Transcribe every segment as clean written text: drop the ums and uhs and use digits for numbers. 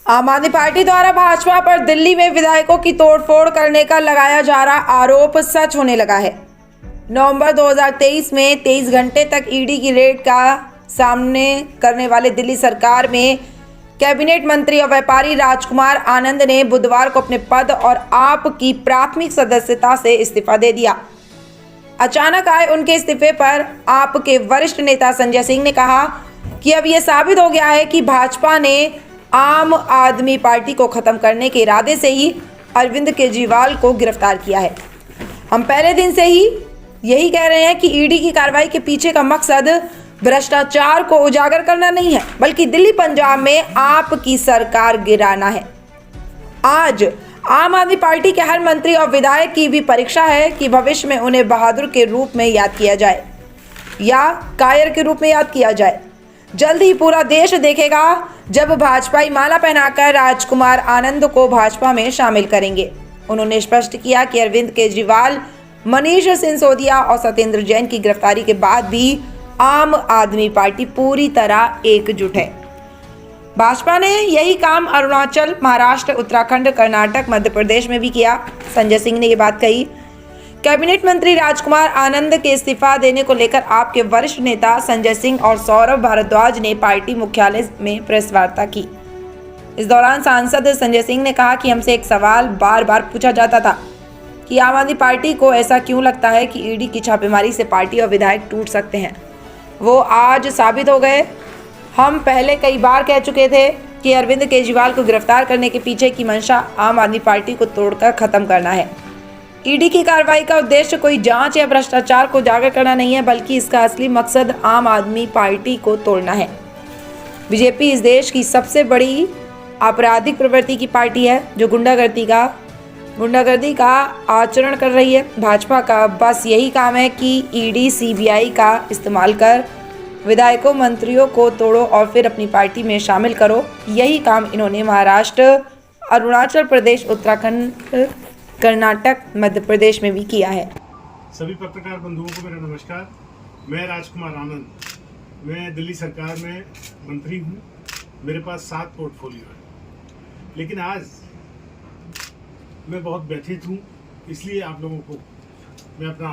आम आदमी पार्टी द्वारा भाजपा पर दिल्ली में विधायकों की तोड़फोड़ करने का लगाया जा रहा आरोप सच होने लगा है। नवंबर 2023 में 23 घंटे तक ईडी की रेड का सामने करने वाले दिल्ली सरकार में कैबिनेट मंत्री और व्यापारी राजकुमार आनंद ने बुधवार को अपने पद और आप की प्राथमिक सदस्यता से इस्तीफा दे दिया। अचानक आए उनके इस्तीफे पर आप के वरिष्ठ नेता संजय सिंह ने कहा कि अब यह साबित हो गया है कि भाजपा ने आम आदमी पार्टी को खत्म करने के इरादे से ही अरविंद केजरीवाल को गिरफ्तार किया है। हम पहले दिन से ही यही कह रहे हैं कि ईडी की कार्रवाई के पीछे का मकसद भ्रष्टाचार को उजागर करना नहीं है, बल्कि दिल्ली पंजाब में आपकी सरकार गिराना है। आज आम आदमी पार्टी के हर मंत्री और विधायक की भी परीक्षा है कि भविष्य में उन्हें बहादुर के रूप में याद किया जाए या कायर के रूप में याद किया जाए। जल्द ही पूरा देश देखेगा जब भाजपाई माला पहनाकर राजकुमार आनंद को भाजपा में शामिल करेंगे। उन्होंने स्पष्ट किया कि अरविंद केजरीवाल, मनीष सिसोदिया और सत्येंद्र जैन की गिरफ्तारी के बाद भी आम आदमी पार्टी पूरी तरह एकजुट है। भाजपा ने यही काम अरुणाचल, महाराष्ट्र, उत्तराखंड, कर्नाटक, मध्य प्रदेश में भी किया। संजय सिंह ने ये बात कही। कैबिनेट मंत्री राजकुमार आनंद के इस्तीफा देने को लेकर आपके वरिष्ठ नेता संजय सिंह और सौरभ भारद्वाज ने पार्टी मुख्यालय में प्रेस वार्ता की। इस दौरान सांसद संजय सिंह ने कहा कि हमसे एक सवाल बार बार पूछा जाता था कि आम आदमी पार्टी को ऐसा क्यों लगता है कि ईडी की छापेमारी से पार्टी और विधायक टूट सकते हैं। वो आज साबित हो गए। हम पहले कई बार कह चुके थे कि अरविंद केजरीवाल को गिरफ्तार करने के पीछे की मंशा आम आदमी पार्टी को तोड़कर खत्म करना है। ईडी की कार्रवाई का उद्देश्य कोई जांच या भ्रष्टाचार को उजागर करना नहीं है, बल्कि इसका असली मकसद आम आदमी पार्टी को तोड़ना है। बीजेपी इस देश की सबसे बड़ी आपराधिक प्रवृत्ति की पार्टी है जो गुंडागर्दी का आचरण कर रही है। भाजपा का बस यही काम है कि ईडी, सीबीआई का इस्तेमाल कर विधायकों, मंत्रियों को तोड़ो और फिर अपनी पार्टी में शामिल करो। यही काम इन्होंने महाराष्ट्र, अरुणाचल प्रदेश, उत्तराखंड, कर्नाटक, मध्य प्रदेश में भी किया है। सभी पत्रकार बंधुओं को मेरा नमस्कार। मैं राजकुमार आनंद, मैं दिल्ली सरकार में मंत्री हूँ। मेरे पास 7 पोर्टफोलियो है, लेकिन आज मैं बहुत व्यथित हूँ, इसलिए आप लोगों को मैं अपना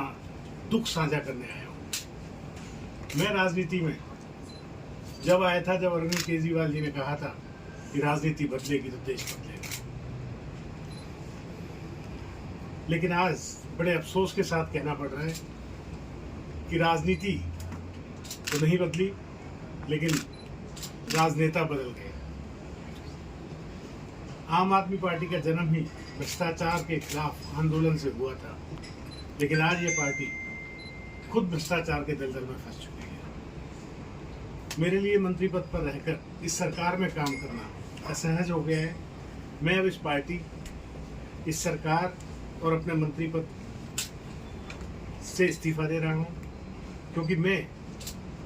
दुख साझा करने आया हूँ। मैं राजनीति में जब आया था, जब अरविंद केजरीवाल जी ने कहा था कि राजनीति बदलेगी तो देश बदलेगा, लेकिन आज बड़े अफसोस के साथ कहना पड़ रहा है कि राजनीति तो नहीं बदली, लेकिन राजनेता बदल गए। आम आदमी पार्टी का जन्म ही भ्रष्टाचार के खिलाफ आंदोलन से हुआ था, लेकिन आज ये पार्टी खुद भ्रष्टाचार के दलदल में फंस चुकी है। मेरे लिए मंत्री पद पर रहकर इस सरकार में काम करना असहज हो गया है। मैं अब इस पार्टी, इस सरकार और अपने मंत्री पद से इस्तीफा दे रहा हूं, क्योंकि मैं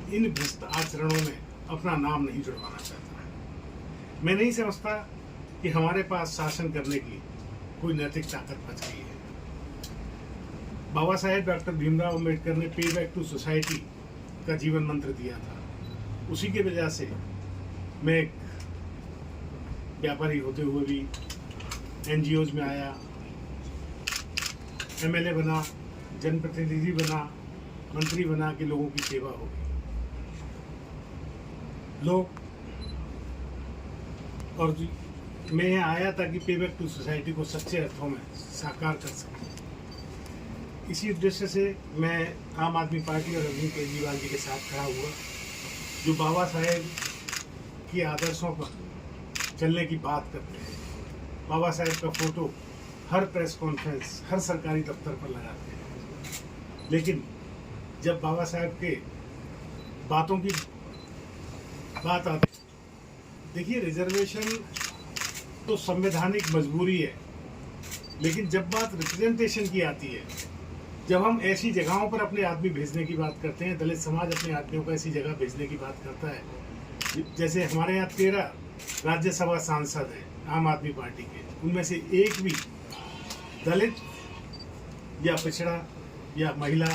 इन भ्रष्ट आचरणों में अपना नाम नहीं जुड़वाना चाहता। मैं नहीं समझता कि हमारे पास शासन करने की कोई नैतिक ताकत बच गई है। बाबा साहेब डॉक्टर भीमराव अम्बेडकर ने पे बैक टू सोसाइटी का जीवन मंत्र दिया था। उसी की वजह से मैं एक व्यापारी होते हुए भी एनजीओज में आया, एमएलए बना, जनप्रतिनिधि बना, मंत्री बना कि लोगों की सेवा होगी। और मैं यहाँ आया ताकि पे बैक टू सोसाइटी को सच्चे अर्थों में साकार कर सकूं। इसी उद्देश्य से मैं आम आदमी पार्टी और अरविंद केजरीवाल जी के साथ खड़ा हुआ, जो बाबा साहेब की आदर्शों पर चलने की बात करते हैं। बाबा साहेब का फोटो हर प्रेस कॉन्फ्रेंस, हर सरकारी दफ्तर पर लगाते हैं, लेकिन जब बाबा साहेब के बातों की बात आती, देखिए रिजर्वेशन तो संवैधानिक मजबूरी है, लेकिन जब बात रिप्रेजेंटेशन की आती है, जब हम ऐसी जगहों पर अपने आदमी भेजने की बात करते हैं, दलित समाज अपने आदमियों को ऐसी जगह भेजने की बात करता है, जैसे हमारे यहाँ 13 राज्यसभा सांसद हैं आम आदमी पार्टी के, उनमें से एक भी दलित या पिछड़ा या महिला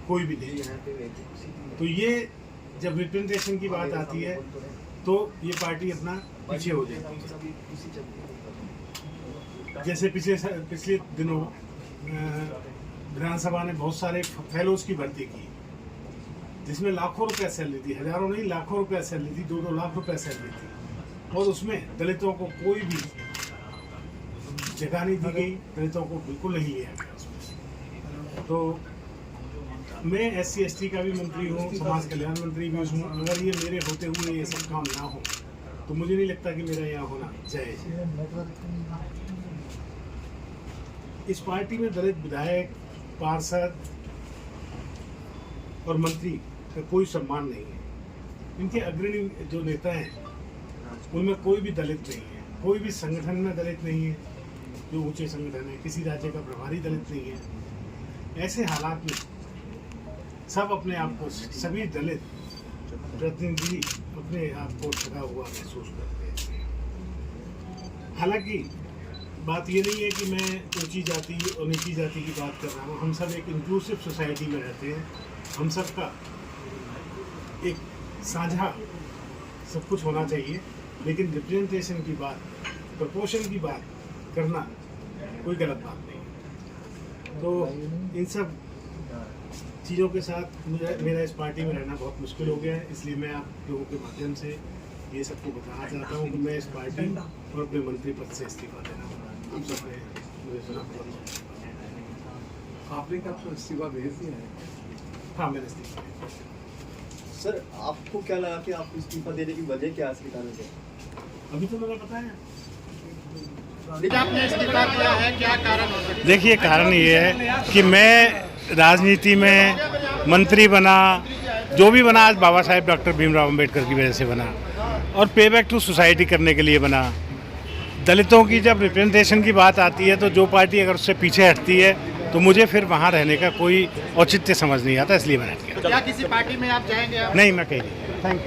कोई भी नहीं है। तो ये जब रिप्रेजेंटेशन की बात आती है तो ये पार्टी अपना पीछे हो जाएगी। जैसे पिछले दिनों विधानसभा ने बहुत सारे फेलोज की भर्ती की, जिसमें लाखों रुपए सैलरी थी, हजारों नहीं लाखों रुपए सैलरी थी, 2-2 लाख रुपए सैलरी थी, और उसमें दलितों को कोई भी जगह नहीं दी गई, दलितों को बिल्कुल नहीं लिया गया उसमें। तो मैं SC/ST का भी मंत्री हूँ, समाज कल्याण मंत्री भी हूँ। अगर ये मेरे होते हुए ये सब काम ना हो तो मुझे नहीं लगता कि मेरा यहाँ होना जायज़ है। इस पार्टी में दलित विधायक, पार्षद और मंत्री का कोई सम्मान नहीं है। इनके अग्रणी जो नेता हैं उनमें कोई भी दलित नहीं है, कोई भी संगठन में दलित नहीं है, जो ऊंचे संगठन है, किसी राज्य का प्रभारी दलित नहीं है। ऐसे हालात में सब अपने आप को, सभी दलित प्रतिनिधि अपने आप को ठगा हुआ महसूस करते हैं। हालांकि बात ये नहीं है कि मैं ऊंची जाति और नीची जाति की बात कर रहा हूँ। हम सब एक इंक्लूसिव सोसाइटी में रहते हैं। हम सब का एक साझा सब कुछ होना चाहिए, लेकिन रिप्रेजेंटेशन की बात, प्रपोर्शन की बात करना कोई गलत बात नहीं। तो इन सब चीज़ों के साथ मेरा इस पार्टी में रहना बहुत मुश्किल हो गया है। इसलिए मैं आप लोगों के माध्यम से ये सबको बताना चाहता हूँ कि मैं इस पार्टी और अपने मंत्री पद से इस्तीफा देना हूँ। आप सबने मुझे सुना। आपने कब इस्तीफा भेज दिया है? हाँ, मैंने इस्तीफा दिया। सर, आपको क्या लगा कि आप इस्तीफा देने की वजह क्या इसके कारण से? अभी तो मैंने बताया। आपने इस्तीफा दिया है, क्या कारण हो सकता है? देखिए, कारण ये है कि मैं राजनीति में मंत्री बना, जो भी बना आज बाबा साहेब डॉक्टर भीमराव अंबेडकर की वजह से बना, और पे बैक टू सोसाइटी करने के लिए बना। दलितों की जब रिप्रेजेंटेशन की बात आती है तो जो पार्टी अगर उससे पीछे हटती है तो मुझे फिर वहाँ रहने का कोई औचित्य समझ नहीं आता, इसलिए मैंने किया। क्या किसी पार्टी में आप जाएंगे? नहीं, मैं कहीं नहीं। Thank you.